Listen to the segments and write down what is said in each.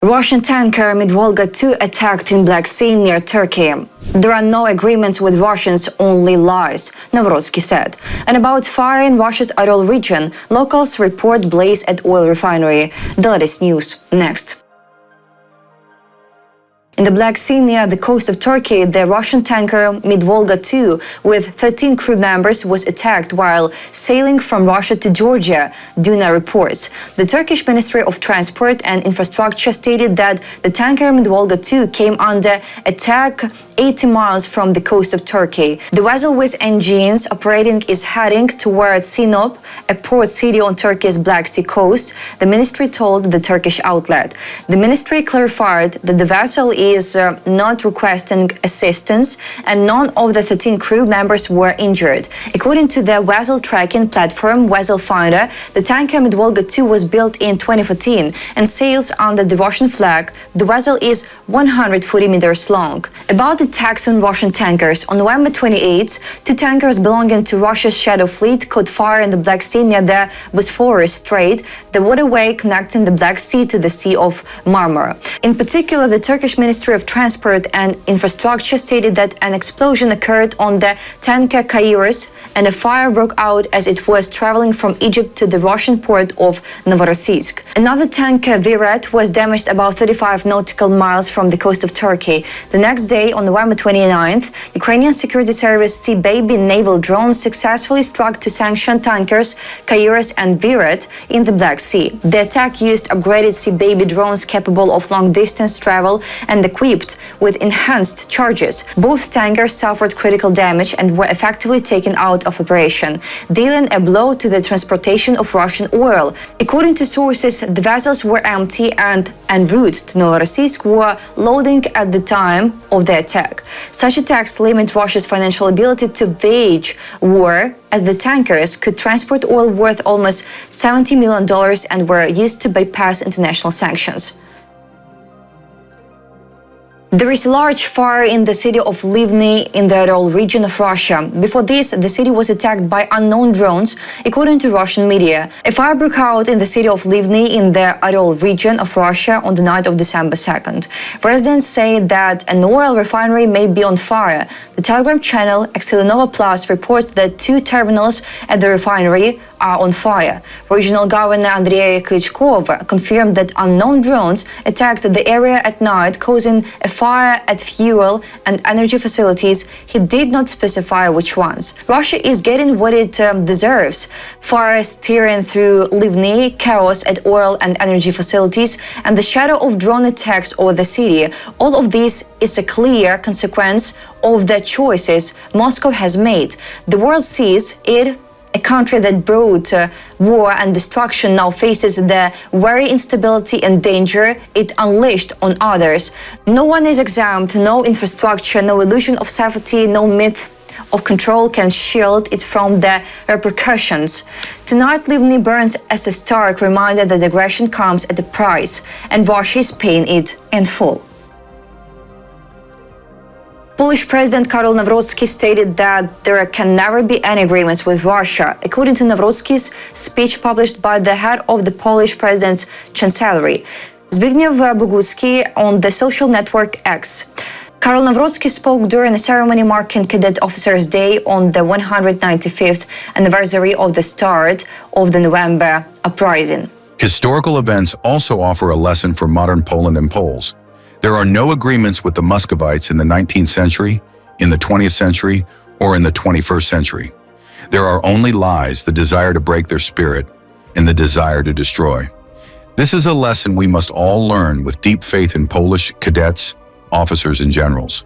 Russian tanker Midvolga 2 attacked in Black Sea near Turkey. There are no agreements with Russians, only lies, Navrotskyi said. And about fire in Russia's Oryol region, locals report blaze at oil refinery. The latest news next. In the Black Sea near the coast of Turkey, the Russian tanker Midvolga 2 with 13 crew members was attacked while sailing from Russia to Georgia, Duna reports. The Turkish Ministry of Transport and Infrastructure stated that the tanker Midvolga 2 came under attack 80 miles from the coast of Turkey. The vessel with engines operating is heading towards Sinop, a port city on Turkey's Black Sea coast, the ministry told the Turkish outlet. The ministry clarified that the vessel is not requesting assistance and none of the 13 crew members were injured. According to the vessel tracking platform Vessel Finder, the tanker Midvolga 2 was built in 2014 and sails under the Russian flag. The vessel is 140 meters long. About the attacks on Russian tankers, on November 28, two tankers belonging to Russia's Shadow Fleet caught fire in the Black Sea near the Bosphorus Strait, the waterway connecting the Black Sea to the Sea of Marmara. In particular, the Turkish Ministry of Transport and Infrastructure stated that an explosion occurred on the tanker Kairos and a fire broke out as it was traveling from Egypt to the Russian port of Navrotskyi. Another tanker, Virat, was damaged about 35 nautical miles from the coast of Turkey. The next day, on November 29th, Ukrainian security service Sea Baby naval drones successfully struck two sanctioned tankers, Kairos and Virat, in the Black Sea. The attack used upgraded Sea Baby drones capable of long-distance travel and equipped with enhanced charges. Both tankers suffered critical damage and were effectively taken out of operation, dealing a blow to the transportation of Russian oil. According to sources, the vessels were empty and en route to Navrotskyi were loading at the time of the attack. Such attacks limit Russia's financial ability to wage war, as the tankers could transport oil worth almost $70 million and were used to bypass international sanctions. There is a large fire in the city of Livny in the Oryol region of Russia. Before this, the city was attacked by unknown drones, according to Russian media. A fire broke out in the city of Livny in the Oryol region of Russia on the night of December 2nd. Residents say that an oil refinery may be on fire. The Telegram channel Excelenova Plus reports that two terminals at the refinery are on fire. Regional Governor Andrei Klitschkov confirmed that unknown drones attacked the area at night, causing a fire at fuel and energy facilities. He did not specify which ones. Russia is getting what it deserves. Fires tearing through Livny, chaos at oil and energy facilities, and the shadow of drone attacks over the city. All of this is a clear consequence of the choices Moscow has made. The world sees it. A country that brought war and destruction now faces the very instability and danger it unleashed on others. No one is exempt, no infrastructure, no illusion of safety, no myth of control can shield it from the repercussions. Tonight, Livny burns as a stark reminder that aggression comes at a price, and Russia is paying it in full. Polish President Karol Navrotskyi stated that there can never be any agreements with Russia, according to Navrotskyi's speech published by the head of the Polish president's chancellery, Zbigniew Bogucki, on the social network X. Karol Navrotskyi spoke during a ceremony marking Cadet Officers' Day on the 195th anniversary of the start of the November uprising. Historical events also offer a lesson for modern Poland and Poles. There are no agreements with the Muscovites in the 19th century, in the 20th century, or in the 21st century. There are only lies, the desire to break their spirit, and the desire to destroy. This is a lesson we must all learn with deep faith in Polish cadets, officers, and generals.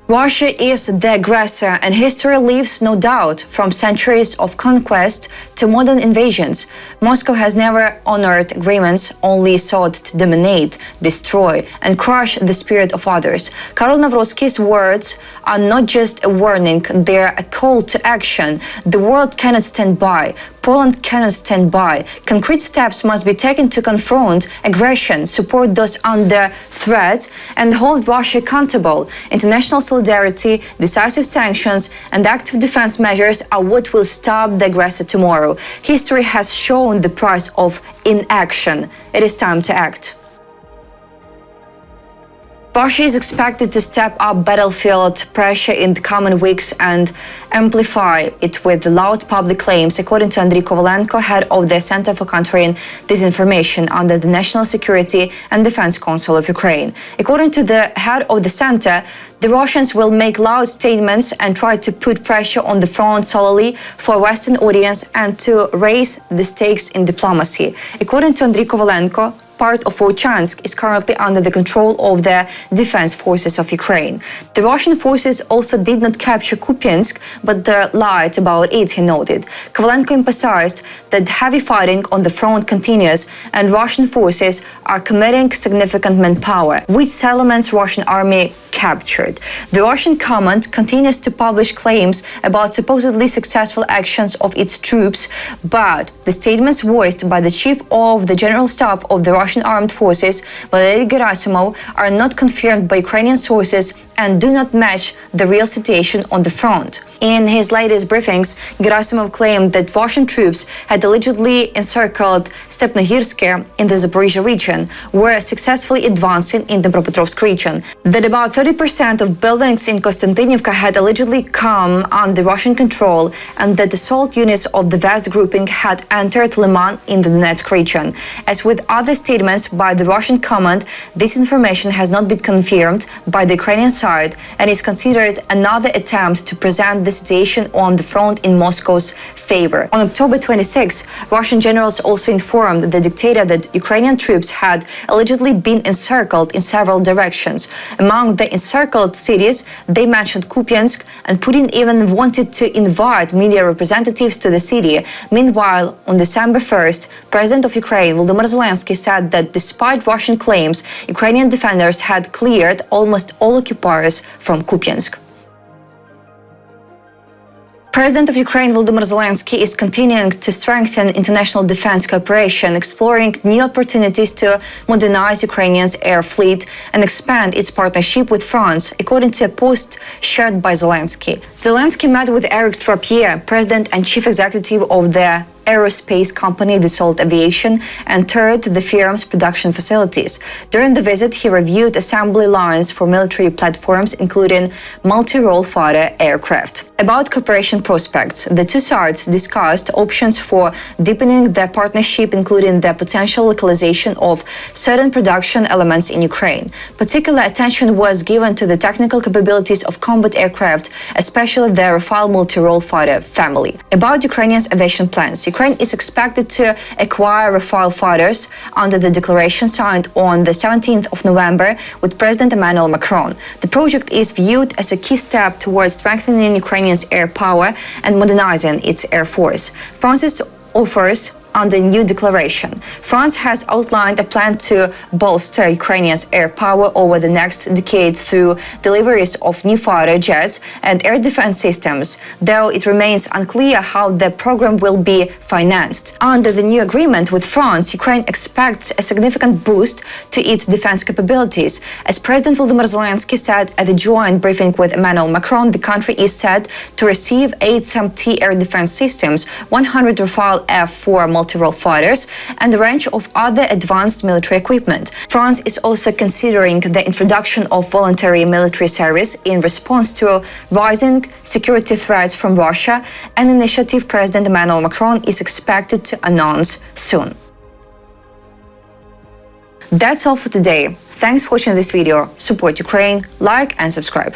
Russia is the aggressor, and history leaves no doubt. From centuries of conquest to modern invasions, Moscow has never honored agreements, only sought to dominate, destroy, and crush the spirit of others. Karol Navrotskyi's words are not just a warning, they're a call to action. The world cannot stand by. Poland cannot stand by. Concrete steps must be taken to confront aggression, support those under threat, and hold Russia accountable. International solidarity, decisive sanctions, and active defense measures are what will stop the aggressor tomorrow. History has shown the price of inaction. It is time to act. Russia is expected to step up battlefield pressure in the coming weeks and amplify it with loud public claims, according to Andriy Kovalenko, head of the Center for Countering Disinformation under the National Security and Defense Council of Ukraine. According to the head of the center, the Russians will make loud statements and try to put pressure on the front solely for a Western audience and to raise the stakes in diplomacy. According to Andriy Kovalenko, part of Volchansk is currently under the control of the defense forces of Ukraine. The Russian forces also did not capture Kupiansk, but lied about it, he noted. Kovalenko emphasized that heavy fighting on the front continues and Russian forces are committing significant manpower, which settlements Russian army captured. The Russian command continues to publish claims about supposedly successful actions of its troops, but the statements voiced by the chief of the general staff of the Russian armed forces, Valery Gerasimov, are not confirmed by Ukrainian sources and do not match the real situation on the front. In his latest briefings, Gerasimov claimed that Russian troops had allegedly encircled Stepnogirsk in the Zaporizhia region, were successfully advancing in the Dnipropetrovsk region, that about 30% of buildings in Konstantinivka had allegedly come under Russian control, and that assault units of the West grouping had entered Liman in the Donetsk region. As with other statements by the Russian command, this information has not been confirmed by the Ukrainian side and is considered another attempt to present the situation on the front in Moscow's favor. On October 26, Russian generals also informed the dictator that Ukrainian troops had allegedly been encircled in several directions. Among the encircled cities, they mentioned Kupiansk, and Putin even wanted to invite media representatives to the city. Meanwhile, on December 1st, President of Ukraine, Volodymyr Zelensky, said that despite Russian claims, Ukrainian defenders had cleared almost all occupiers from Kupiansk. President of Ukraine Volodymyr Zelensky is continuing to strengthen international defense cooperation, exploring new opportunities to modernize Ukraine's air fleet and expand its partnership with France, according to a post shared by Zelensky. Zelensky met with Eric Trappier, president and chief executive of the aerospace company Dassault Aviation, and toured the firm's production facilities. During the visit, he reviewed assembly lines for military platforms, including multi-role fighter aircraft. About cooperation prospects, the two sides discussed options for deepening their partnership, including the potential localization of certain production elements in Ukraine. Particular attention was given to the technical capabilities of combat aircraft, especially the Rafale multi-role fighter family. About Ukrainians' aviation plans, Ukraine is expected to acquire Rafale fighters under the declaration signed on the 17th of November with President Emmanuel Macron. The project is viewed as a key step towards strengthening Ukraine's air power and modernizing its air force. France's offers under new declaration. France has outlined a plan to bolster Ukraine's air power over the next decade through deliveries of new fighter jets and air defense systems, though it remains unclear how the program will be financed. Under the new agreement with France, Ukraine expects a significant boost to its defense capabilities. As President Volodymyr Zelensky said at a joint briefing with Emmanuel Macron, the country is set to receive 8 SAM-T air defense systems, 100 Rafale F-4 multi-role fighters, and a range of other advanced military equipment. France is also considering the introduction of voluntary military service in response to rising security threats from Russia, an initiative President Emmanuel Macron is expected to announce soon. That's all for today. Thanks for watching this video. Support Ukraine, like and subscribe.